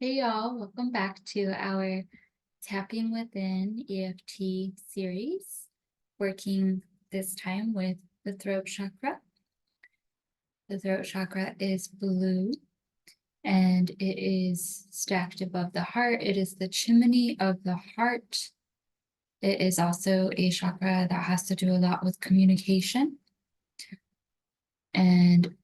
Hey y'all, welcome back to our Tapping Within EFT series, working this time with the throat chakra. The throat chakra is blue and it is stacked above the heart. It is the chimney of the heart. It is also a chakra that has to do a lot with communication. And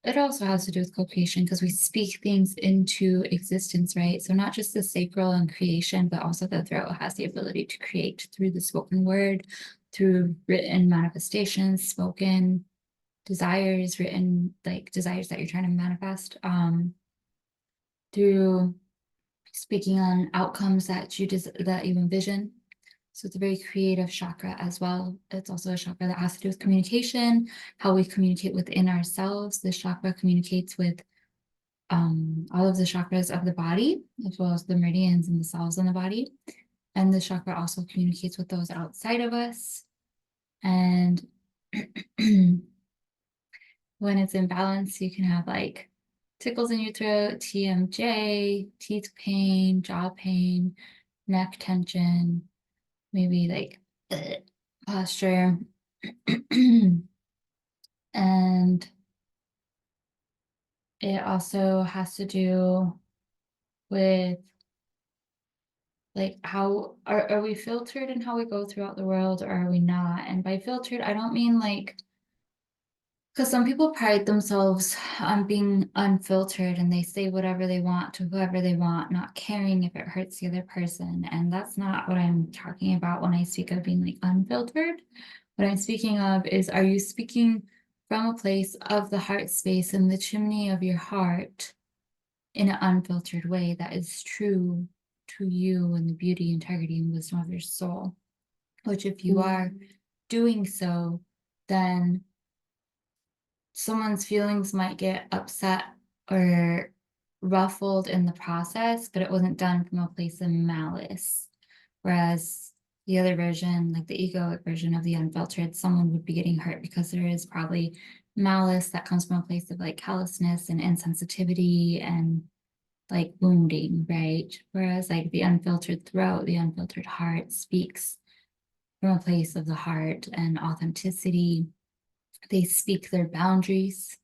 it also has to do with co-creation because we speak things into existence, right? So not just the sacral and creation, but also the throat has the ability to create through the spoken word, through written manifestations, spoken desires, written like desires that you're trying to manifest, through speaking on outcomes that you envision. So it's a very creative chakra as well. It's also a chakra that has to do with communication, how we communicate within ourselves. This chakra communicates with all of the chakras of the body, as well as the meridians and the cells in the body. And the chakra also communicates with those outside of us. And when it's in balance, you can have like tickles in your throat, TMJ, teeth pain, jaw pain, neck tension, maybe like posture. And it also has to do with like how are we filtered in how we go throughout the world, or are we not? And by filtered, I don't mean like, because some people pride themselves on being unfiltered and they say whatever they want to whoever they want, not caring if it hurts the other person. And that's not what I'm talking about when I speak of being like unfiltered. What I'm speaking of is, are you speaking from a place of the heart space and the chimney of your heart in an unfiltered way that is true to you and the beauty, integrity, and wisdom of your soul? Which, if you are doing so, then someone's feelings might get upset or ruffled in the process, but it wasn't done from a place of malice. Whereas the other version, like the egoic version of the unfiltered, someone would be getting hurt because there is probably malice that comes from a place of like callousness and insensitivity and like wounding, right? Whereas like the unfiltered throat, the unfiltered heart speaks from a place of the heart and authenticity. They speak their boundaries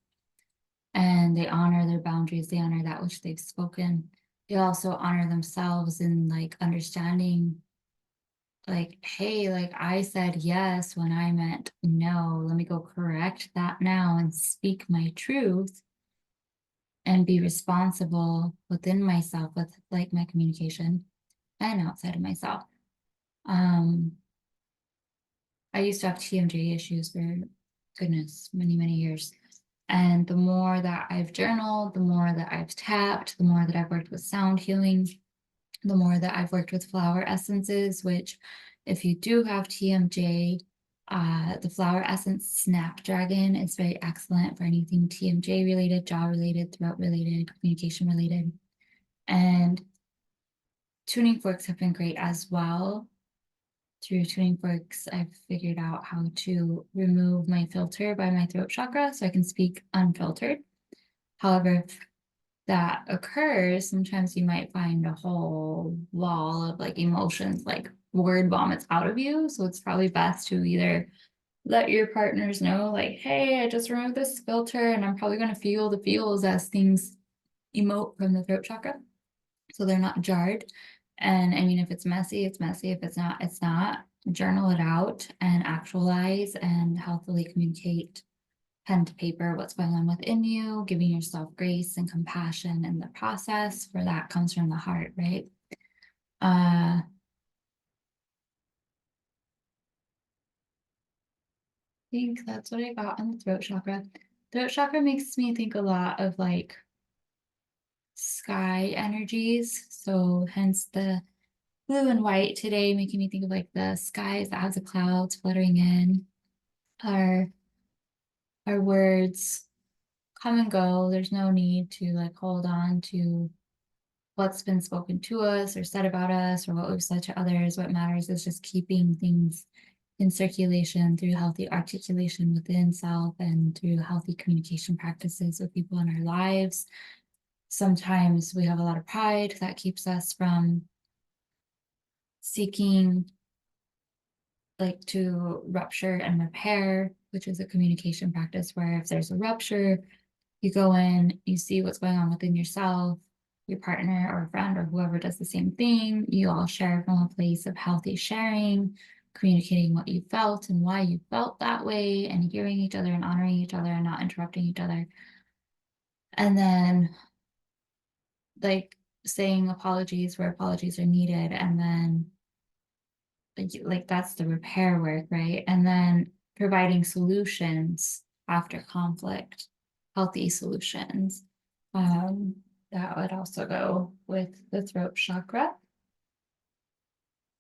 and they honor their boundaries. They honor that which they've spoken. They also honor themselves in like understanding, like, hey, like I said yes when I meant no. Let me go correct that now and speak my truth and be responsible within myself with like my communication and outside of myself. Um, I used to have TMJ issues for goodness, many, many years. And the more that I've journaled, the more that I've tapped, the more that I've worked with sound healing, the more that I've worked with flower essences, which if you do have TMJ, the flower essence Snapdragon is very excellent for anything TMJ related, jaw related, throat related, communication related. And tuning forks have been great as well. Through tuning forks, I've figured out how to remove my filter by my throat chakra so I can speak unfiltered. However, if that occurs, sometimes you might find a whole wall of like emotions, like word vomits out of you. So it's probably best to either let your partners know, like, hey, I just removed this filter and I'm probably going to feel the feels as things emote from the throat chakra. So they're not jarred. And I mean, if it's messy, it's messy. If it's not, it's not. Journal it out and actualize and healthily communicate pen to paper what's going on within you, giving yourself grace and compassion in the process, for that comes from the heart, right? I think that's what I got on the throat chakra. Throat chakra makes me think a lot of like sky energies. So hence the blue and white today, making me think of like the skies that has the clouds fluttering in. Our our words come and go. There's no need to like hold on to what's been spoken to us or said about us or what we've said to others. What matters is just keeping things in circulation through healthy articulation within self and through healthy communication practices with people in our lives. sometimes we have a lot of pride that keeps us from seeking like to rupture and repair, which is a communication practice where if there's a rupture, you go in, you see what's going on within yourself, your partner or friend or whoever does the same thing. You all share from a place of healthy sharing, communicating what you felt and why you felt that way, and hearing each other and honoring each other and not interrupting each other. And then like saying apologies where apologies are needed, and then like that's the repair work, right? And then providing solutions after conflict, healthy solutions. Um, that would also go with the throat chakra.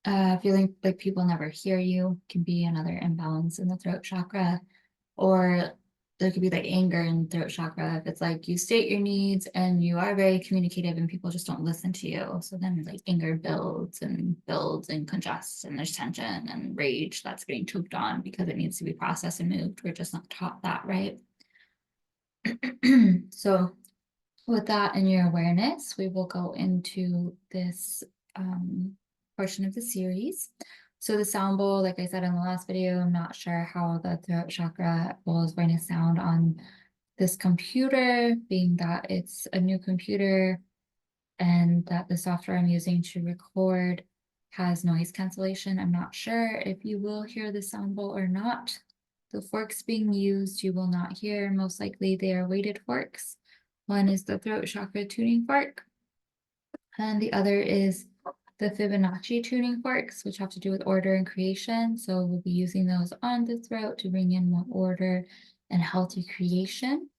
Feeling like people never hear you can be another imbalance in the throat chakra. Or there could be like anger in throat chakra. If it's like you state your needs and you are very communicative and people just don't listen to you. So then like anger builds and congests, and there's tension and rage that's getting choked on because it needs to be processed and moved. We're just not taught that, right? So with that in your awareness, we will go into this portion of the series. So the sound bowl, like I said in the last video, I'm not sure how the throat chakra bowl is going to sound on this computer, being that it's a new computer and that the software I'm using to record has noise cancellation. I'm not sure if you will hear the sound bowl or not. The forks being used, you will not hear. Most likely they are weighted forks. One is the throat chakra tuning fork, and the other is the Fibonacci tuning forks, which have to do with order and creation. So we'll be using those on the throat to bring in more order and healthy creation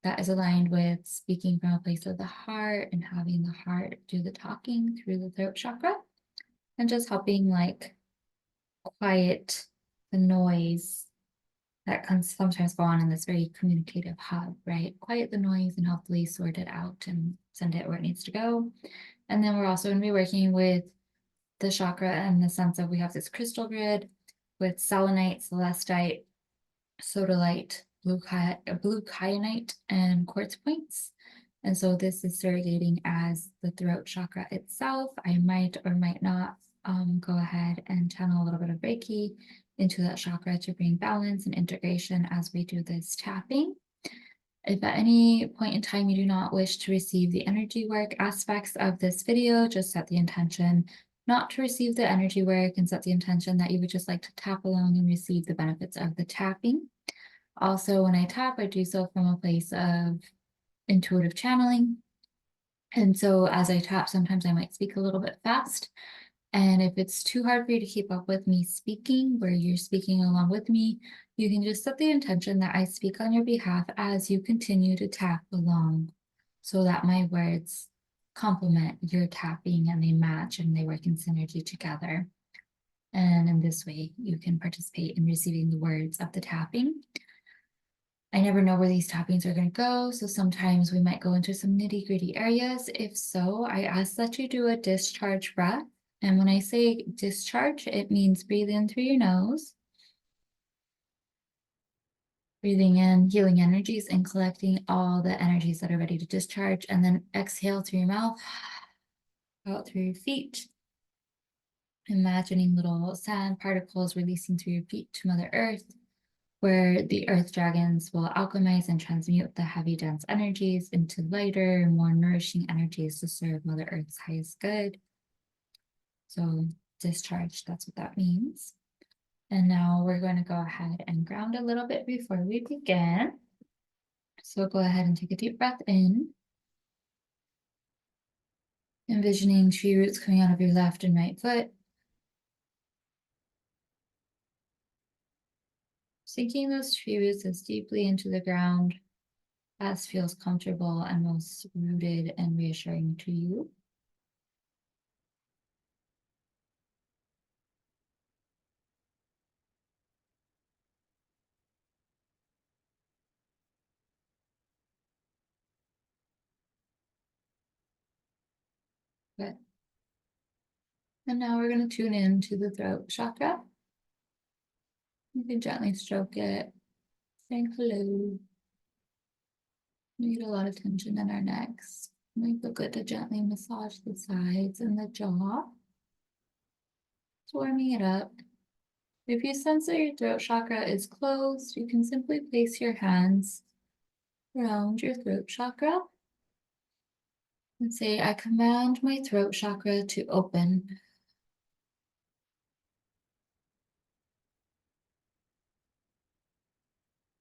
that is aligned with speaking from a place of the heart and having the heart do the talking through the throat chakra, and just helping like quiet the noise that can sometimes go on in this very communicative hub, right? Quiet the noise and hopefully sort it out and send it where it needs to go. And then we're also going to be working with the chakra in the sense of we have this crystal grid with selenite, celestite, sodalite, blue kyanite, and quartz points. And so this is surrogating as the throat chakra itself. I might or might not go ahead and channel a little bit of Reiki into that chakra to bring balance and integration as we do this tapping. If at any point in time you do not wish to receive the energy work aspects of this video, just set the intention not to receive the energy work and set the intention that you would just like to tap along and receive the benefits of the tapping. Also, when I tap, I do so from a place of intuitive channeling. And so as I tap, sometimes I might speak a little bit fast. And if it's too hard for you to keep up with me speaking, where you're speaking along with me, you can just set the intention that I speak on your behalf as you continue to tap along, so that my words complement your tapping and they match and they work in synergy together. And in this way, you can participate in receiving the words of the tapping. I never know where these tappings are going to go, so sometimes we might go into some nitty-gritty areas. If so, I ask that you do a discharge breath. And when I say discharge, it means breathe in through your nose, breathing in healing energies and collecting all the energies that are ready to discharge, and then exhale through your mouth, out through your feet, imagining little sand particles releasing through your feet to Mother Earth, where the earth dragons will alchemize and transmute the heavy, dense energies into lighter and more nourishing energies to serve Mother Earth's highest good. So discharge, that's what that means. And now we're going to go ahead and ground a little bit before we begin. So go ahead and take a deep breath in, envisioning tree roots coming out of your left and right foot, sinking those tree roots as deeply into the ground as feels comfortable and most rooted and reassuring to you. Good. And now we're going to tune in to the throat chakra. You can gently stroke it, saying hello. We get a lot of tension in our necks. Might feel good to gently massage the sides and the jaw, just warming it up. If you sense that your throat chakra is closed, you can simply place your hands around your throat chakra and say, I command my throat chakra to open.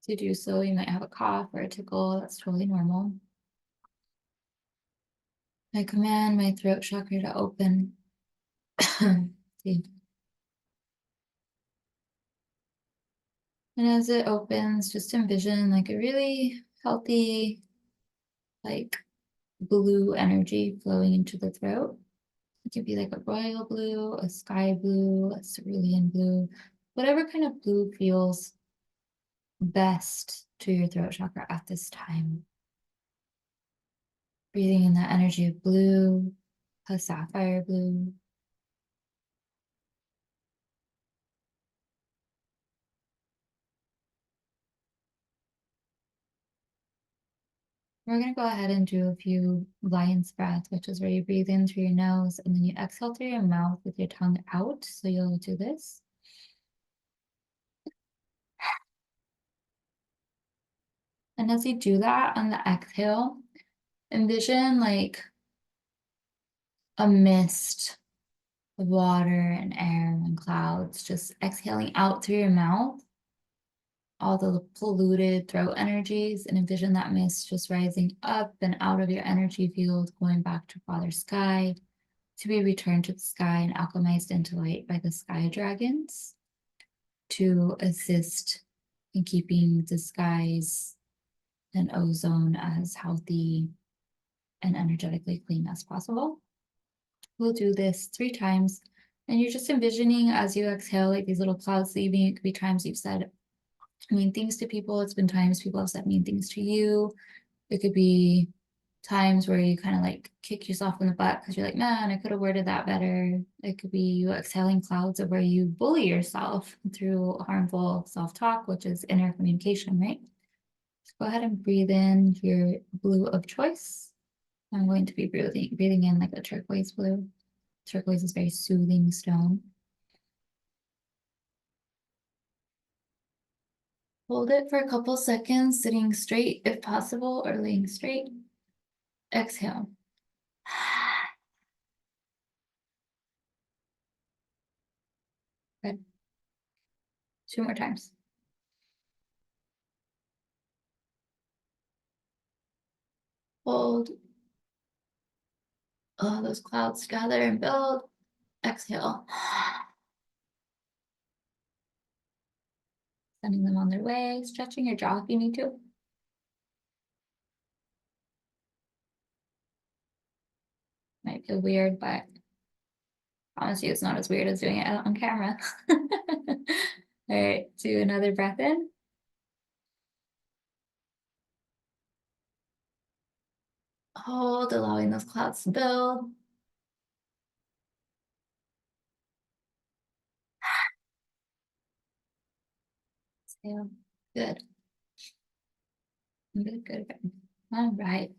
To do so, you might have a cough or a tickle. That's totally normal. I command my throat chakra to open. See. And as it opens, just envision like a really healthy, like blue energy flowing into the throat. It could be like a royal blue, a sky blue, a cerulean blue, whatever kind of blue feels best to your throat chakra at this time. Breathing in that energy of blue, a sapphire blue. We're going to go ahead and do a few lion's breath, which is where you breathe in through your nose and then you exhale through your mouth with your tongue out. So you'll do this. And as you do that on the exhale, envision like a mist of water and air and clouds just exhaling out through your mouth, all the polluted throat energies, and envision that mist just rising up and out of your energy field, going back to Father Sky, to be returned to the sky and alchemized into light by the sky dragons to assist in keeping the skies and ozone as healthy and energetically clean as possible. We'll do this 3 times. And you're just envisioning as you exhale, like these little clouds leaving. It could be times you've said mean things to people. It's been times people have said mean things to you. It could be times where you kind of like kick yourself in the butt because you're like, man, I could have worded that better. It could be you exhaling clouds of where you bully yourself through harmful self-talk, which is inner communication, right? So go ahead and breathe in your blue of choice. I'm going to be breathing in like a turquoise blue. Turquoise is very soothing stone. Hold it for a couple seconds, sitting straight if possible, or laying straight. Exhale. Good. 2 more times. Hold. Oh, those clouds gather and build. Exhale. Sending them on their way, stretching your jaw if you need to. Might feel weird, but I promise you it's not as weird as doing it on camera. All right, do another breath in. Hold, allowing those clouds to build. Exhale. Good. Good, good, good. All right.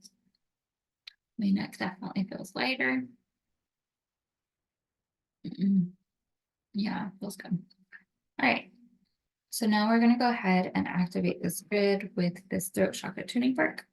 My neck definitely feels lighter. Yeah, feels good. All right. So now we're going to go ahead and activate this grid with this throat chakra tuning fork.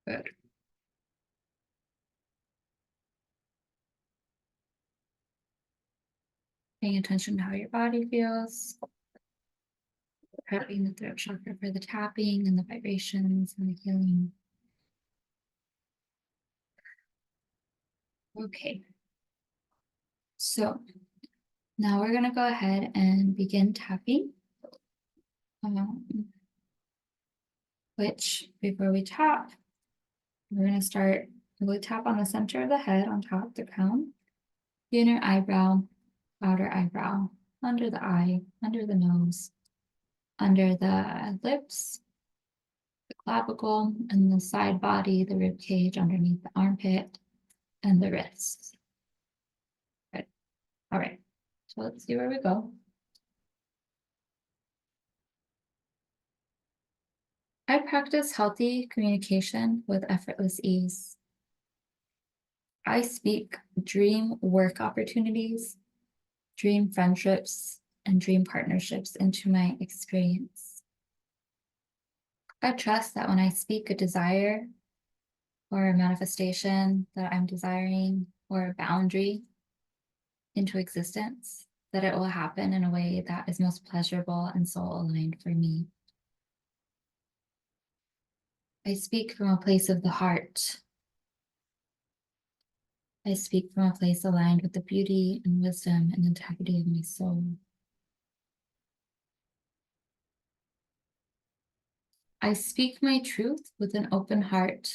Good. Paying attention to how your body feels. Prepping the throat chakra for the tapping and the vibrations and the healing. Okay. So Now we're going to go ahead and begin tapping. Which, before we tap, we're going to start, we'll tap on the center of the head, on top of the crown, the inner eyebrow, outer eyebrow, under the eye, under the nose, under the lips, the clavicle, and the side body, the rib cage, underneath the armpit, and the wrists. Good. All right. So let's see where we go. I practice healthy communication with effortless ease. I speak dream work opportunities, dream friendships, and dream partnerships into my experience. I trust that when I speak a desire or a manifestation that I'm desiring or a boundary into existence, that it will happen in a way that is most pleasurable and soul aligned for me. I speak from a place of the heart. I speak from a place aligned with the beauty and wisdom and integrity of my soul. I speak my truth with an open heart,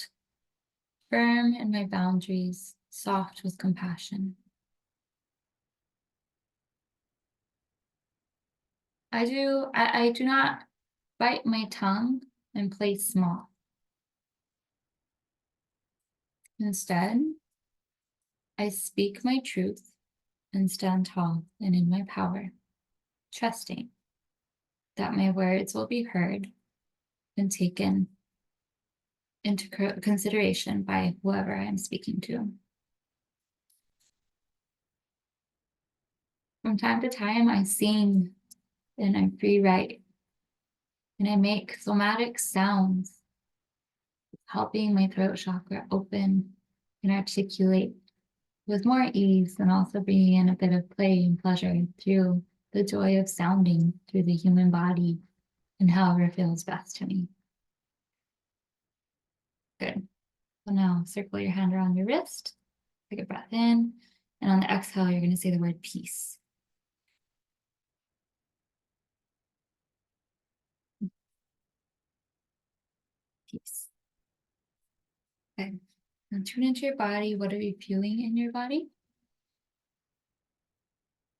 firm in my boundaries, soft with compassion. I do not bite my tongue and play small. Instead, I speak my truth and stand tall and in my power, trusting that my words will be heard and taken into consideration by whoever I am speaking to. From time to time, I sing and I free write and I make somatic sounds, helping my throat chakra open and articulate with more ease, and also bringing in a bit of play and pleasure through the joy of sounding through the human body and however feels best to me. Good. So now circle your hand around your wrist, take a breath in, and on the exhale, you're going to say the word peace. Peace. Okay. Now tune into your body. What are you feeling in your body?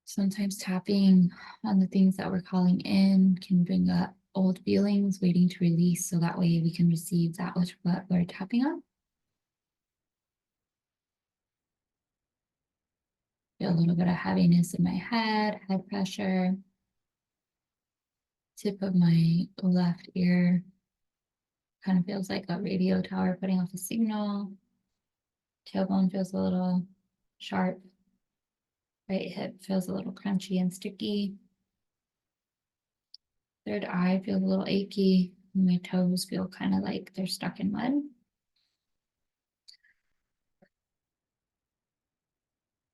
Sometimes tapping on the things that we're calling in can bring up old feelings waiting to release, so that way we can receive that which what we're tapping on. Feel a little bit of heaviness in my head pressure. Tip of my left ear kind of feels like a radio tower putting off a signal. Tailbone feels a little sharp. Right hip feels a little crunchy and sticky. Third eye feels a little achy. And my toes feel kind of like they're stuck in mud.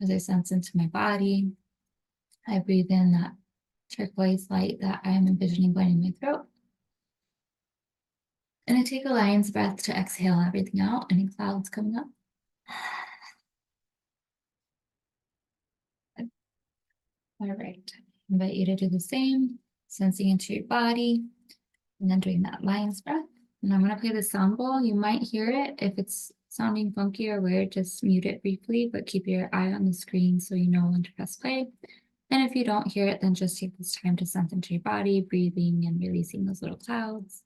As I sense into my body, I breathe in that turquoise light that I'm envisioning going in my throat. And I take a lion's breath to exhale everything out, any clouds coming up. All right, I invite you to do the same, sensing into your body, and then doing that lion's breath. And I'm going to play the sound bowl. You might hear it. If it's sounding funky or weird, just mute it briefly, but keep your eye on the screen so you know when to press play. And if you don't hear it, then just take this time to sense into your body, breathing and releasing those little clouds.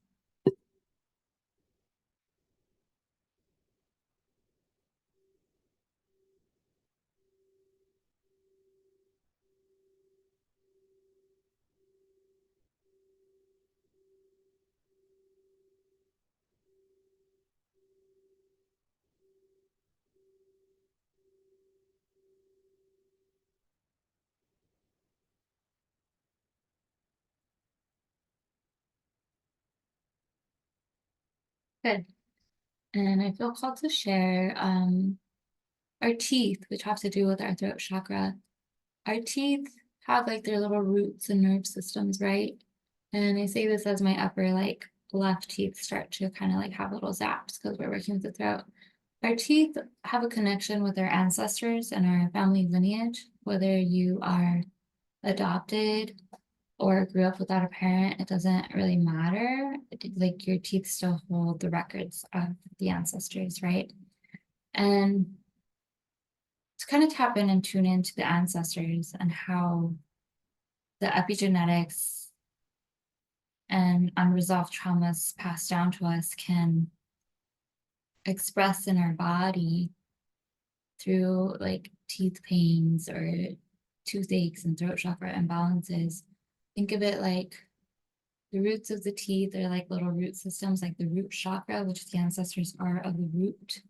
Good. And I feel called to share our teeth, which have to do with our throat chakra. Our teeth have like their little roots and nerve systems, right? And I say this as my upper like left teeth start to kind of like have little zaps because we're working with the throat. Our teeth have a connection with our ancestors and our family lineage, whether you are adopted or grew up without a parent, it doesn't really matter. Like your teeth still hold the records of the ancestors, right? And to kind of tap in and tune into the ancestors and how the epigenetics and unresolved traumas passed down to us can express in our body through like teeth pains or toothaches and throat chakra imbalances. Think of it like the roots of the teeth are like little root systems, like the root chakra, which the ancestors are of the root.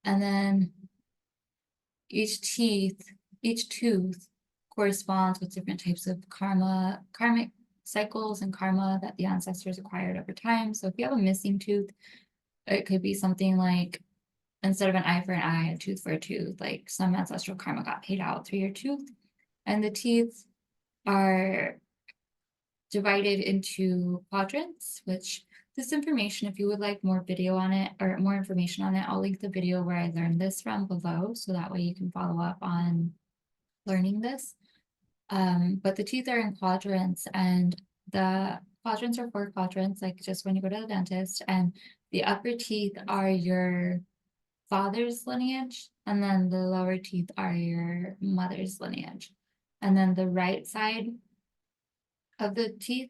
And then each tooth corresponds with different types of karmic cycles and karma that the ancestors acquired over time. So if you have a missing tooth, it could be something like, instead of an eye for an eye, a tooth for a tooth, like some ancestral karma got paid out through your tooth. And the teeth are divided into quadrants, which this information, if you would like more video on it or more information on it, I'll link the video where I learned this from below, so that way you can follow up on learning this. But the teeth are in quadrants, and the quadrants are 4 quadrants, like just when you go to the dentist, and the upper teeth are your father's lineage, and then the lower teeth are your mother's lineage. And then the right side of the teeth,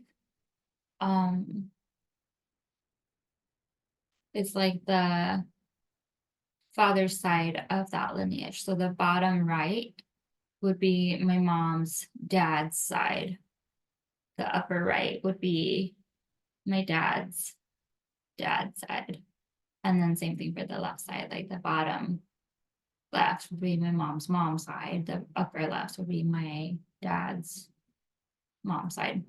it's like the father's side of that lineage. So the bottom right would be my mom's dad's side. The upper right would be my dad's side. And then same thing for the left side, like the bottom left would be my mom's side. The upper left would be my dad's mom's side.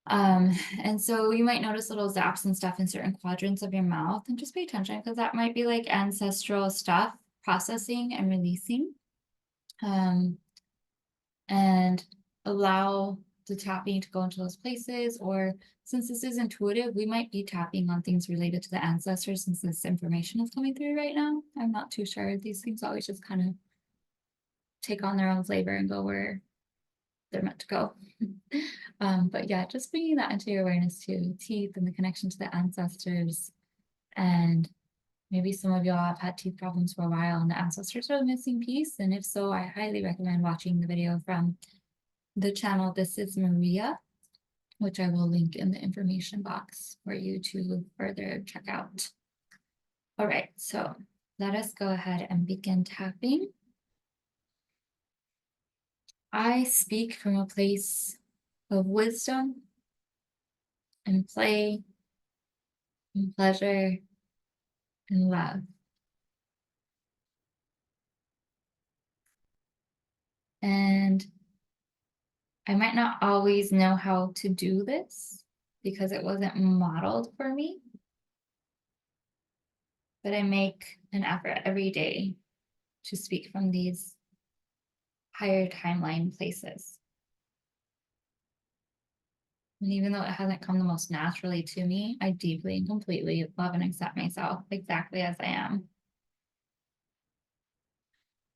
And so you might notice little zaps and stuff in certain quadrants of your mouth, and just pay attention because that might be like ancestral stuff processing and releasing. And allow the tapping to go into those places, or since this is intuitive, we might be tapping on things related to the ancestors since this information is coming through right now. I'm not too sure. These things always just kind of take on their own flavor and go where they're meant to go. But yeah, just bringing that into your awareness too, teeth and the connection to the ancestors. And maybe some of y'all have had teeth problems for a while and the ancestors are the missing piece. And if so, I highly recommend watching the video from the channel This Is Maria, which I will link in the information box for you to further check out. All right, so let us go ahead and begin tapping. I speak from a place of wisdom and play and pleasure and love. And I might not always know how to do this because it wasn't modeled for me, but I make an effort every day to speak from these higher timeline places. And even though it hasn't come the most naturally to me, I deeply and completely love and accept myself exactly as I am.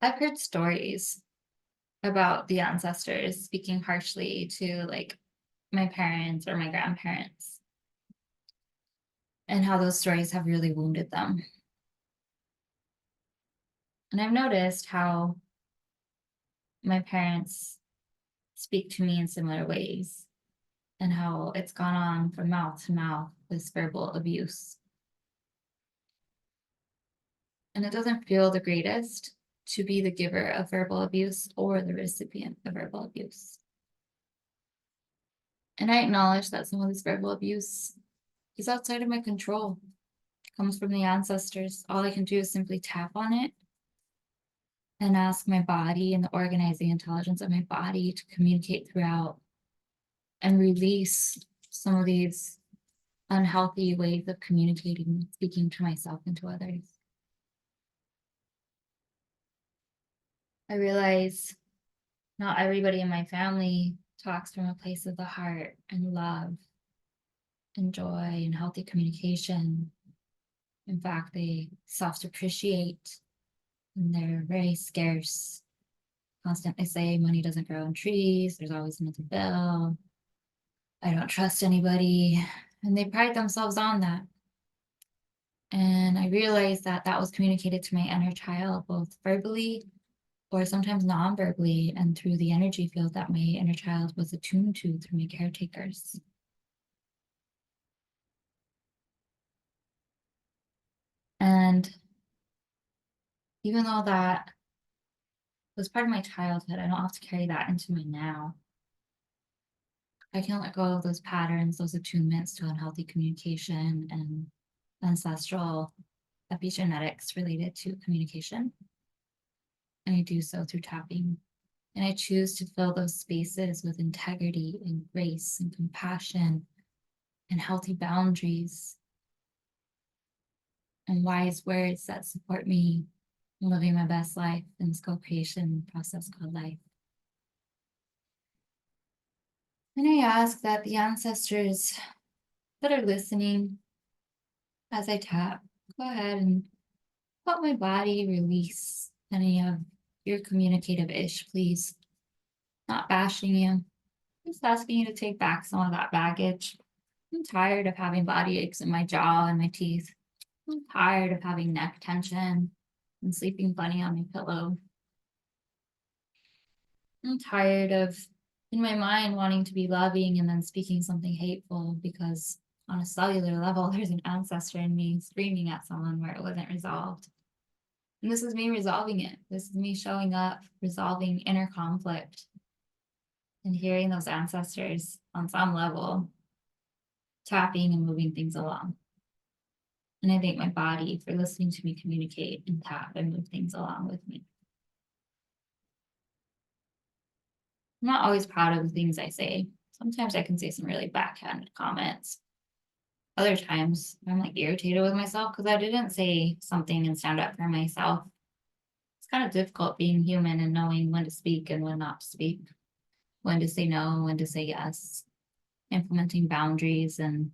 I've heard stories about the ancestors speaking harshly to like my parents or my grandparents, and how those stories have really wounded them. And I've noticed how my parents speak to me in similar ways, and how it's gone on from mouth to mouth, this verbal abuse. And it doesn't feel the greatest to be the giver of verbal abuse or the recipient of verbal abuse. And I acknowledge that some of this verbal abuse is outside of my control. It comes from the ancestors. All I can do is simply tap on it and ask my body and the organizing intelligence of my body to communicate throughout and release some of these unhealthy ways of communicating, speaking to myself and to others. I realize not everybody in my family talks from a place of the heart and love and joy and healthy communication. In fact, they self-depreciate and they're very scarce constantly say money doesn't grow on trees, there's always another bill, I don't trust anybody. And they pride themselves on that. And I realized that that was communicated to my inner child, both verbally or sometimes non-verbally, and through the energy field that my inner child was attuned to through my caretakers. And even though that was part of my childhood, I don't have to carry that into my now. I can let go of those patterns, those attunements to unhealthy communication and ancestral epigenetics related to communication. And I do so through tapping. And I choose to fill those spaces with integrity and grace and compassion and healthy boundaries and wise words that support me in living my best life in this co-creation process called life. And I ask that the ancestors that are listening as I tap, go ahead and help my body release any of your communicative ish, please. Not bashing you, just asking you to take back some of that baggage. I'm tired of having body aches in my jaw and my teeth. I'm tired of having neck tension and sleeping funny on my pillow. I'm tired of, in my mind, wanting to be loving and then speaking something hateful because on a cellular level, there's an ancestor in me screaming at someone where it wasn't resolved. And this is me resolving it. This is me showing up, resolving inner conflict, and hearing those ancestors on some level, tapping and moving things along. And I thank my body for listening to me communicate and tap and move things along with me. I'm not always proud of the things I say. Sometimes I can say some really backhanded comments. Other times I'm like irritated with myself because I didn't say something and stand up for myself. It's kind of difficult being human and knowing when to speak and when not to speak, when to say no, when to say yes, implementing boundaries and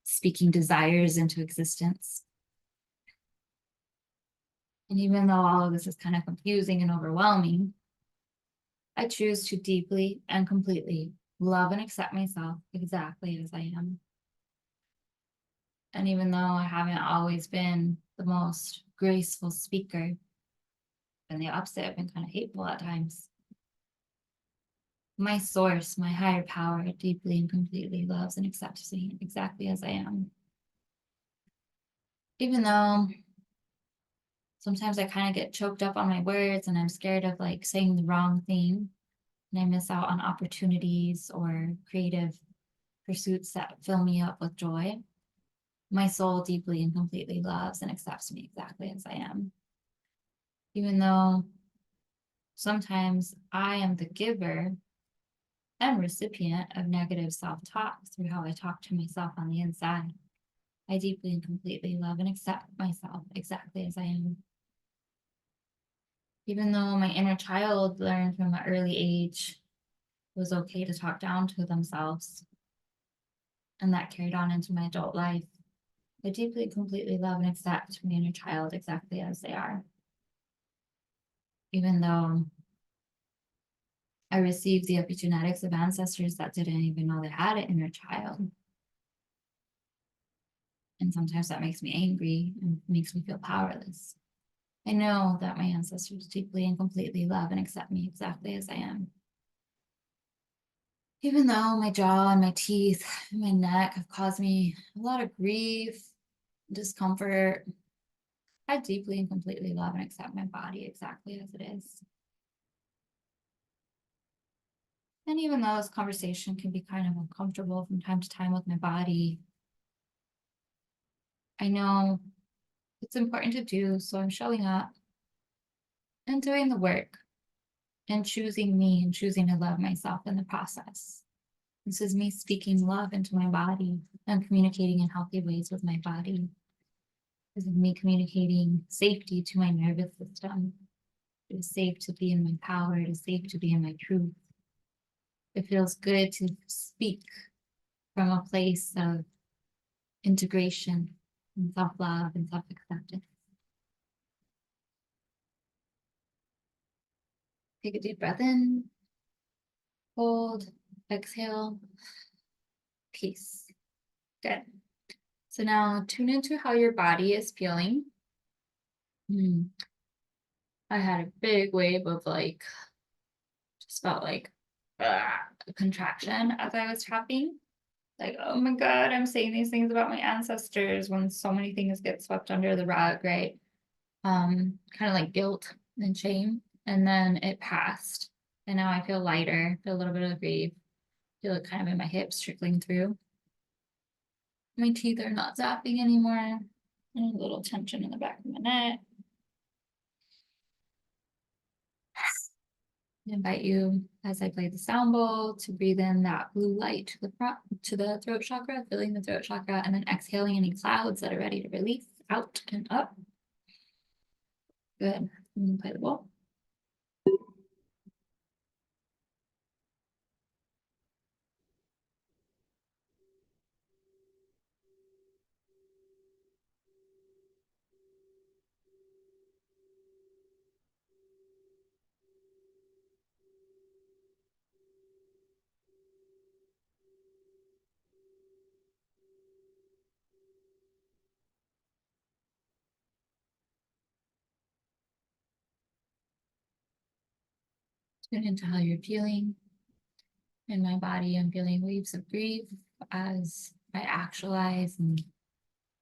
speaking desires into existence. And even though all of this is kind of confusing and overwhelming, I choose to deeply and completely love and accept myself exactly as I am. And even though I haven't always been the most graceful speaker, and the opposite, I've been kind of hateful at times, my source, my higher power, deeply and completely loves and accepts me exactly as I am. Even though sometimes I kind of get choked up on my words and I'm scared of like saying the wrong thing and I miss out on opportunities or creative pursuits that fill me up with joy, my soul deeply and completely loves and accepts me exactly as I am. Even though sometimes I am the giver and recipient of negative self-talk through how I talk to myself on the inside, I deeply and completely love and accept myself exactly as I am. Even though my inner child learned from an early age it was okay to talk down to themselves, and that carried on into my adult life, I deeply and completely love and accept my inner child exactly as they are. Even though I received the epigenetics of ancestors that didn't even know they had an inner child. And sometimes that makes me angry and makes me feel powerless. I know that my ancestors deeply and completely love and accept me exactly as I am. Even though my jaw and my teeth and my neck have caused me a lot of grief, discomfort, I deeply and completely love and accept my body exactly as it is. And even though this conversation can be kind of uncomfortable from time to time with my body, I know it's important to do, so I'm showing up and doing the work and choosing me and choosing to love myself in the process. This is me speaking love into my body and communicating in healthy ways with my body. This is me communicating safety to my nervous system. It is safe to be in my power. It is safe to be in my truth. It feels good to speak from a place of integration and self-love and self-acceptance. Take a deep breath in, hold, exhale, peace. Good. So now tune into how your body is feeling. I had a big wave of like, just felt like a contraction as I was tapping. Like, oh my God, I'm saying these things about my ancestors when so many things get swept under the rug, right? Kind of like guilt and shame. And then it passed. And now I feel lighter, feel a little bit of grief, feel it kind of in my hips trickling through. My teeth are not zapping anymore. And a little tension in the back of my neck. I invite you, as I play the sound bowl, to breathe in that blue light to the front, to the throat chakra, filling the throat chakra, and then exhaling any clouds that are ready to release out and up. Good. And play the bowl. Tune into how you're feeling. In my body, I'm feeling waves of grief as I actualize and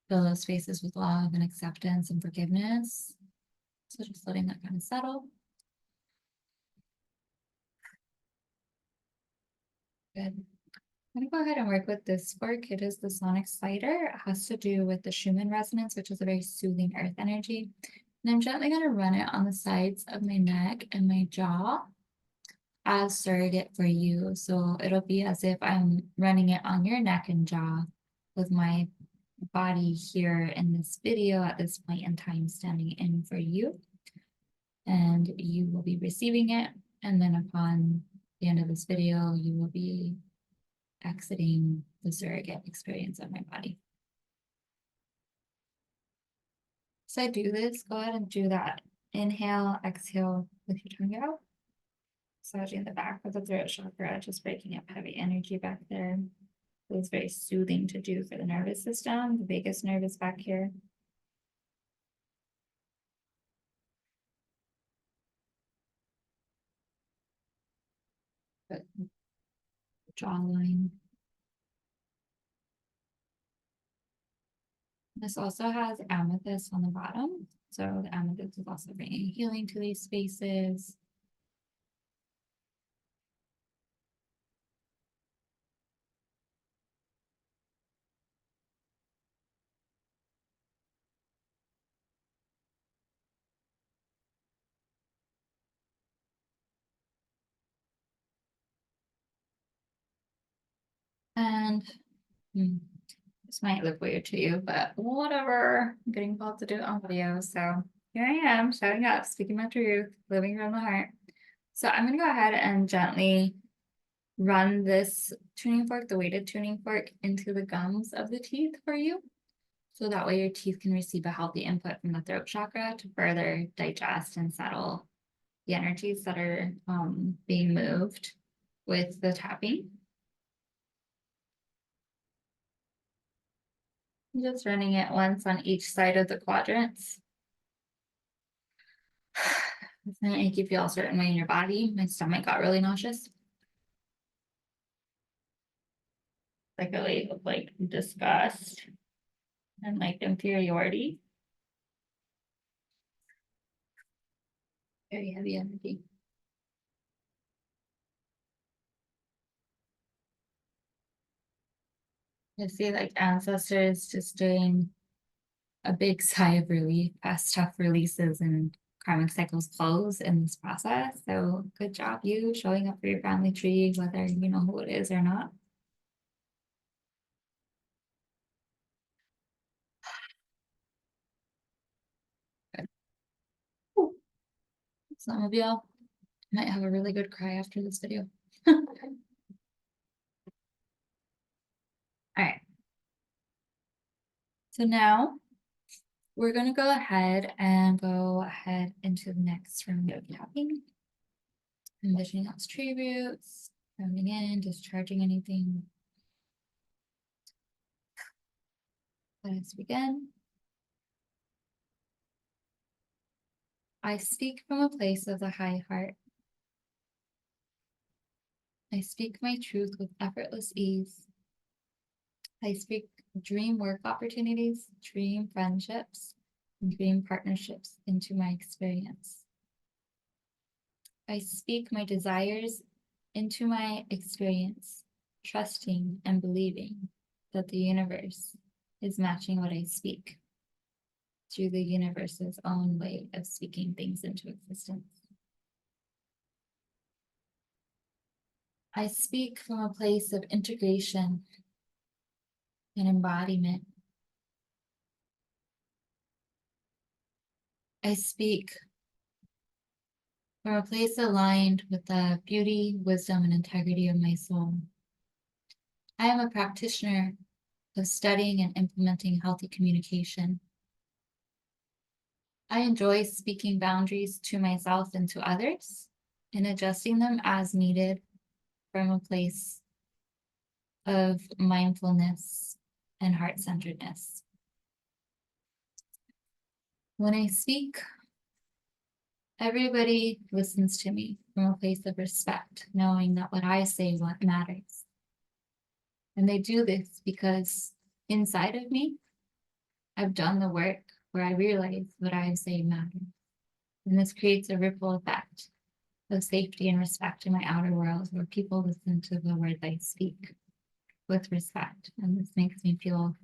fill those spaces with love and acceptance and forgiveness. So just letting that kind of settle. Good. I'm going to go ahead and work with this fork. It is the sonic slider. It has to do with the Schumann resonance, which is a very soothing earth energy. And I'm gently going to run it on the sides of my neck and my jaw as surrogate for you. So it'll be as if I'm running it on your neck and jaw with my body here in this video at this point in time standing in for you. And you will be receiving it. And then upon the end of this video, you will be exiting the surrogate experience of my body. So I do this, go ahead and do that. Inhale, exhale with your tongue out. Massaging the back of the throat chakra, just breaking up heavy energy back there. Feels very soothing to do for the nervous system. The vagus nerve is back here. Good. Jawline. This also has amethyst on the bottom. So the amethyst is also bringing healing to these spaces. And this might look weird to you, but whatever. I'm getting called to do it on video. So here I am, showing up, speaking my truth, living from the heart. So I'm going to go ahead and gently run this tuning fork, the weighted tuning fork, into the gums of the teeth for you. So that way your teeth can receive a healthy input from the throat chakra to further digest and settle the energies that are being moved with the tapping. Just running it once on each side of the quadrants. It's gonna make you feel a certain way in your body. My stomach got really nauseous. Like a wave of like disgust and like inferiority. Very heavy energy. I see like ancestors just doing a big sigh of relief as stuff releases and karmic cycles close in this process. So good job, you showing up for your family tree, whether you know who it is or not. Good. Some of y'all might have a really good cry after this video. All right. So now we're going to go ahead into the next round of tapping. Envisioning those tree roots, rounding in, discharging anything. Let us begin. I speak from a place of the high heart. I speak my truth with effortless ease. I speak dream work opportunities, dream friendships, and dream partnerships into my experience. I speak my desires into my experience, trusting and believing that the universe is matching what I speak through the universe's own way of speaking things into existence. I speak from a place of integration and embodiment. I speak from a place aligned with the beauty, wisdom, and integrity of my soul. I am a practitioner of studying and implementing healthy communication. I enjoy speaking boundaries to myself and to others and adjusting them as needed from a place of mindfulness and heart-centeredness. When I speak, everybody listens to me from a place of respect, knowing that what I say what matters. And they do this because inside of me, I've done the work where I realize what I say matters. And this creates a ripple effect of safety and respect in my outer world where people listen to the words I speak with respect. And this makes me feel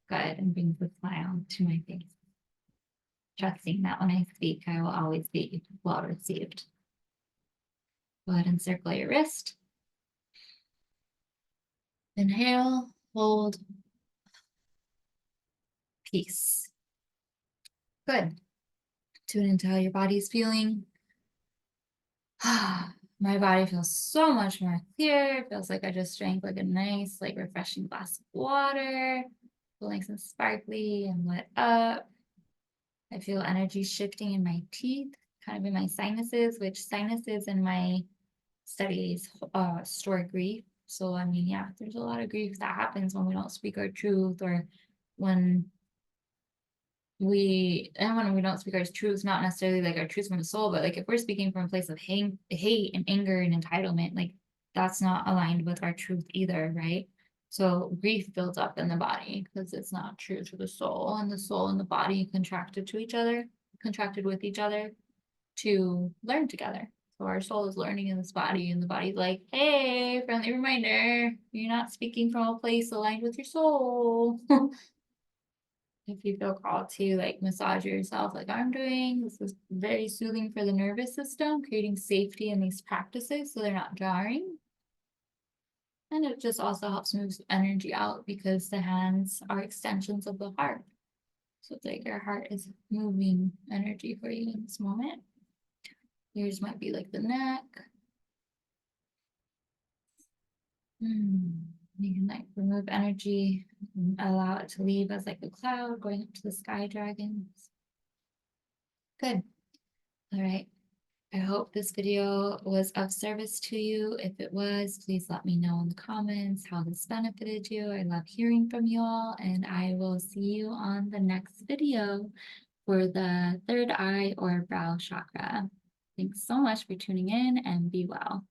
good and brings a smile to my face, trusting that when I speak, I will always be well received. Go ahead and circle your wrist. Inhale, hold, peace. Good. Tune into how your body's feeling. My body feels so much more clear. It feels like I just drank like a nice, like refreshing glass of water. Feel nice and sparkly and lit up. I feel energy shifting in my teeth, kind of in my sinuses, which sinuses in my studies store grief. So, I mean, yeah, there's a lot of grief that happens when we don't speak our truth or when when we don't speak our truths, not necessarily like our truths from the soul, but like if we're speaking from a place of hate and anger and entitlement, like that's not aligned with our truth either, right? So grief builds up in the body because it's not true to the soul, and the soul and the body contracted with each other to learn together. So our soul is learning in this body, and the body's like, hey, friendly reminder, you're not speaking from a place aligned with your soul. If you feel called to like massage yourself like I'm doing, this is very soothing for the nervous system, creating safety in these practices so they're not jarring. And it just also helps move energy out because the hands are extensions of the heart. So it's like your heart is moving energy for you in this moment. Yours might be like the neck. You can like remove energy and allow it to leave as like a cloud going up to the sky dragons. Good. All right. I hope this video was of service to you. If it was, please let me know in the comments how this benefited you. I love hearing from you all, and I will see you on the next video for the third eye or brow chakra. Thanks so much for tuning in, and be well.